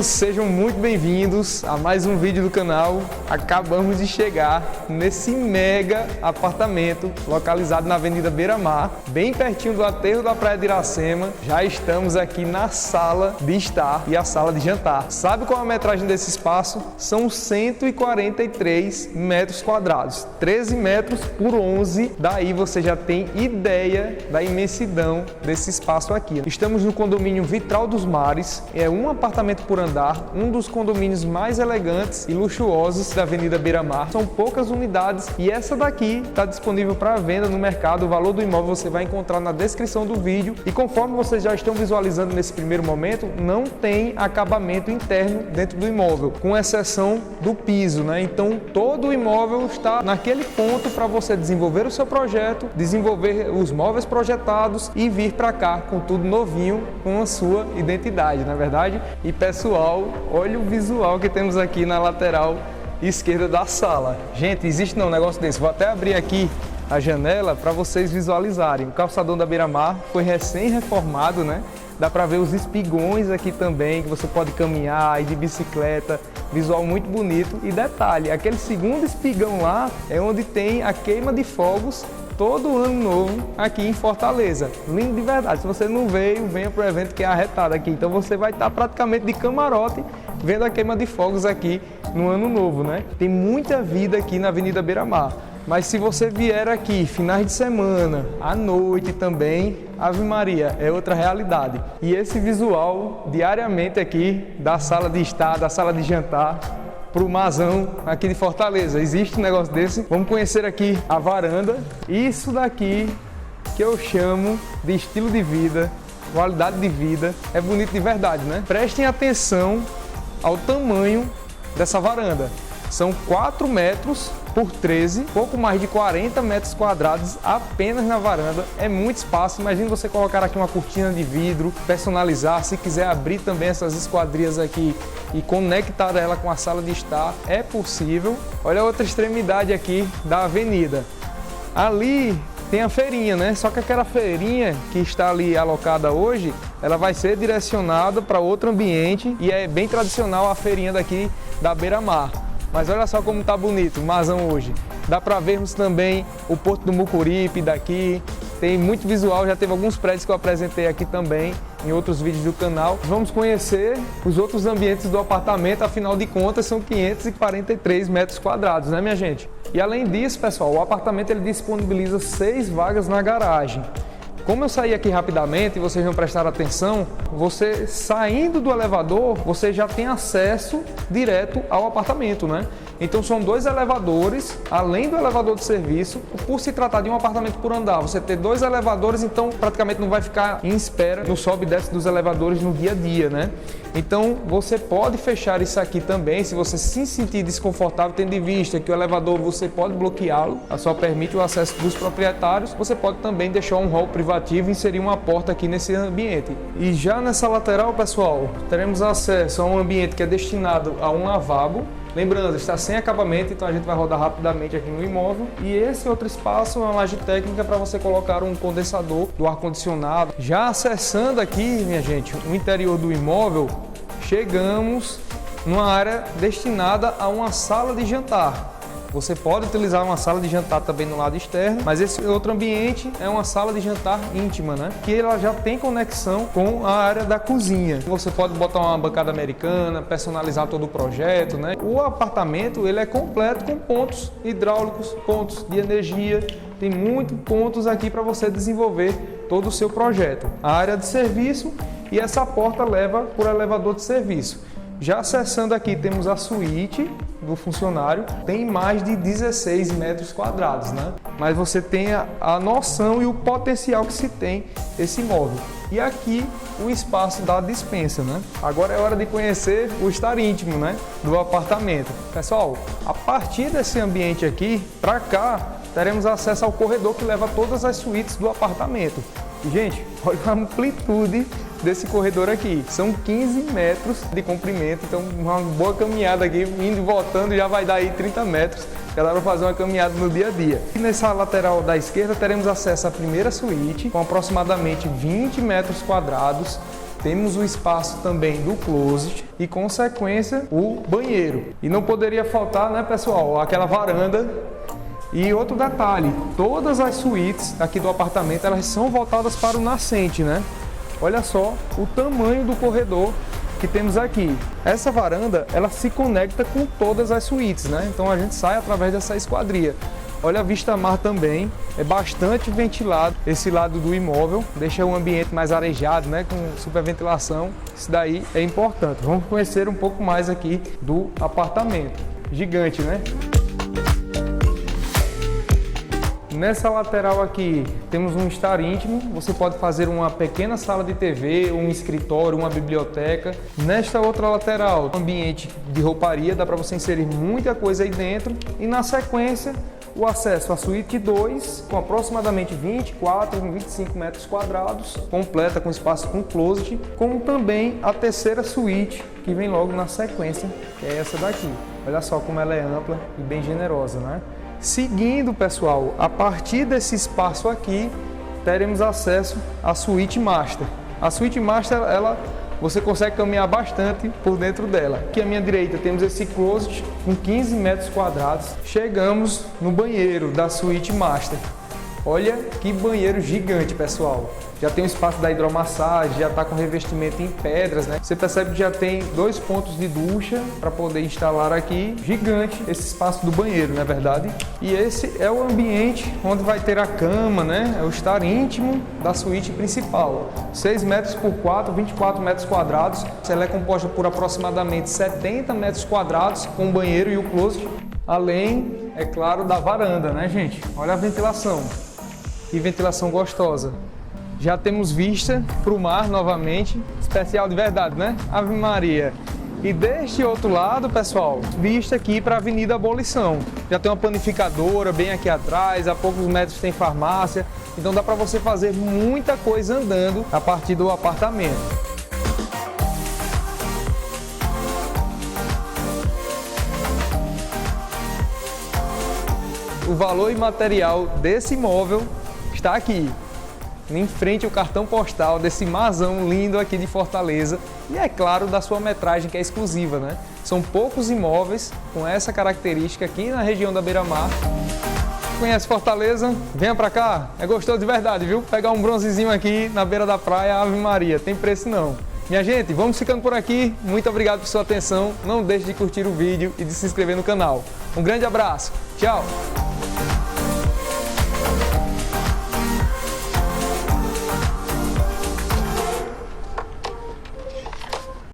amigos, sejam muito bem-vindos a mais um vídeo do canal. Acabamos de chegar nesse mega apartamento localizado na Avenida Beira-Mar, bem pertinho do aterro da Praia de Iracema. Já estamos aqui na sala de estar e a sala de jantar. Sabe qual é a metragem desse espaço? São 143 metros quadrados, 13 metros por 11. Daí você já tem ideia da imensidão desse espaço aqui. Estamos no condomínio Vitral dos Mares, é um apartamento por andar, um dos condomínios mais elegantes e luxuosos da Avenida Beira-Mar. São poucas unidades e essa daqui está disponível para venda no mercado. O valor do imóvel você vai encontrar na descrição do vídeo e conforme vocês já estão visualizando nesse primeiro momento, não tem acabamento interno dentro do imóvel, com exceção do piso, né? Então todo o imóvel está naquele ponto para você desenvolver o seu projeto, desenvolver os móveis projetados e vir para cá com tudo novinho, com a sua identidade, na verdade. E pessoal, olha o visual que temos aqui na lateral esquerda da sala. Gente, existe um negócio desse. Vou até abrir aqui a janela para vocês visualizarem. O calçadão da Beira-Mar foi recém-reformado, né? Dá para ver os espigões aqui também, que você pode caminhar, ir de bicicleta, visual muito bonito. E detalhe, aquele segundo espigão lá é onde tem a queima de fogos todo ano novo aqui em Fortaleza. Lindo de verdade. Se você não veio, venha para o evento que é arretado aqui. Então você vai estar praticamente de camarote vendo a queima de fogos aqui no ano novo, né? Tem muita vida aqui na Avenida Beira-Mar. Mas se você vier aqui finais de semana, à noite também, Ave Maria, é outra realidade. E esse visual diariamente aqui da sala de estar, da sala de jantar, para o Mazão aqui de Fortaleza. Existe um negócio desse? Vamos conhecer aqui a varanda. Isso daqui que eu chamo de estilo de vida, qualidade de vida. É bonito de verdade, né? Prestem atenção ao tamanho dessa varanda. São 4 metros por 13, pouco mais de 40 metros quadrados apenas na varanda. É muito espaço. Imagina você colocar aqui uma cortina de vidro, personalizar, se quiser abrir também essas esquadrias aqui e conectar ela com a sala de estar, é possível. Olha a outra extremidade aqui da avenida. Ali tem a feirinha, né? Só que aquela feirinha que está ali alocada hoje, ela vai ser direcionada para outro ambiente e é bem tradicional a feirinha daqui da Beira-Mar. Mas olha só como está bonito o Mazão hoje. Dá para vermos também o Porto do Mucuripe daqui. Tem muito visual, já teve alguns prédios que eu apresentei aqui também em outros vídeos do canal. Vamos conhecer os outros ambientes do apartamento, afinal de contas são 543 metros quadrados, né minha gente? E além disso, pessoal, o apartamento ele disponibiliza 6 vagas na garagem. Como eu saí aqui rapidamente e vocês não prestaram atenção, você saindo do elevador, você já tem acesso direto ao apartamento, né? Então são 2 elevadores, além do elevador de serviço, por se tratar de um apartamento por andar, você ter 2 elevadores, então praticamente não vai ficar em espera no sobe e desce dos elevadores no dia a dia, né? Então você pode fechar isso aqui também, se você se sentir desconfortável, tendo em vista que o elevador você pode bloqueá-lo, só permite o acesso dos proprietários, você pode também deixar um hall privativo e inserir uma porta aqui nesse ambiente. E já nessa lateral, pessoal, teremos acesso a um ambiente que é destinado a um lavabo. Lembrando, está sem acabamento, então a gente vai rodar rapidamente aqui no imóvel. E esse outro espaço é uma laje técnica para você colocar um condensador do ar-condicionado. Já acessando aqui, minha gente, o interior do imóvel, chegamos numa área destinada a uma sala de jantar. Você pode utilizar uma sala de jantar também no lado externo, mas esse outro ambiente é uma sala de jantar íntima, né? Que ela já tem conexão com a área da cozinha. Você pode botar uma bancada americana, personalizar todo o projeto, né? O apartamento ele é completo com pontos hidráulicos, pontos de energia, tem muitos pontos aqui para você desenvolver todo o seu projeto. A área de serviço e essa porta leva para o elevador de serviço. Já acessando aqui temos a suíte do funcionário, tem mais de 16 metros quadrados, né? Mas você tem a noção e o potencial que se tem esse imóvel. E aqui o espaço da despensa, né? Agora é hora de conhecer o estar íntimo, né? Do apartamento. Pessoal, a partir desse ambiente aqui, para cá, teremos acesso ao corredor que leva todas as suítes do apartamento. E, gente, olha a amplitude desse corredor aqui. São 15 metros de comprimento, então uma boa caminhada aqui, indo e voltando, já vai dar aí 30 metros. Já dá para fazer uma caminhada no dia a dia. E nessa lateral da esquerda teremos acesso à primeira suíte, com aproximadamente 20 metros quadrados. temos o espaço também do closet e, consequência, o banheiro. E não poderia faltar, né, pessoal, aquela varanda. E outro detalhe, todas as suítes aqui do apartamento, elas são voltadas para o nascente, né? Olha só o tamanho do corredor que temos aqui. Essa varanda, ela se conecta com todas as suítes, né? Então a gente sai através dessa esquadria. Olha a vista-mar também, é bastante ventilado esse lado do imóvel, deixa o ambiente mais arejado, né? Com superventilação, isso daí é importante. Vamos conhecer um pouco mais aqui do apartamento. Gigante, né? Nessa lateral aqui temos um estar íntimo, você pode fazer uma pequena sala de TV, um escritório, uma biblioteca. Nesta outra lateral, um ambiente de rouparia, dá para você inserir muita coisa aí dentro. E na sequência, o acesso à suíte 2, com aproximadamente 24, 25 metros quadrados, completa com espaço com closet, como também a terceira suíte, que vem logo na sequência, que é essa daqui. Olha só como ela é ampla e bem generosa, né? Seguindo, pessoal, a partir desse espaço aqui, teremos acesso à suíte master. A suíte master, você consegue caminhar bastante por dentro dela. Aqui à minha direita temos esse closet com 15 metros quadrados. Chegamos no banheiro da suíte master. Olha que banheiro gigante, pessoal. Já tem o espaço da hidromassagem, já está com revestimento em pedras, né? Você percebe que já tem 2 pontos de ducha para poder instalar aqui. Gigante esse espaço do banheiro, não é verdade? E esse é o ambiente onde vai ter a cama, né? É o estar íntimo da suíte principal. 6 metros por 4, 24 metros quadrados. Ela é composta por aproximadamente 70 metros quadrados com o banheiro e o closet. Além, é claro, da varanda, né, gente? Olha a ventilação. Que ventilação gostosa. Já temos vista para o mar novamente, especial de verdade, né? Ave Maria. E deste outro lado, pessoal, vista aqui para a Avenida Abolição. Já tem uma panificadora bem aqui atrás, a poucos metros tem farmácia. Então dá para você fazer muita coisa andando a partir do apartamento. O valor imaterial desse imóvel está aqui, em frente ao cartão postal desse marzão lindo aqui de Fortaleza e, é claro, da sua metragem, que é exclusiva, né? São poucos imóveis com essa característica aqui na região da Beira-Mar. Conhece Fortaleza? Venha pra cá, é gostoso de verdade, viu? Pegar um bronzezinho aqui na beira da praia, Ave Maria, tem preço não. Minha gente, vamos ficando por aqui, muito obrigado por sua atenção, não deixe de curtir o vídeo e de se inscrever no canal. Um grande abraço, tchau!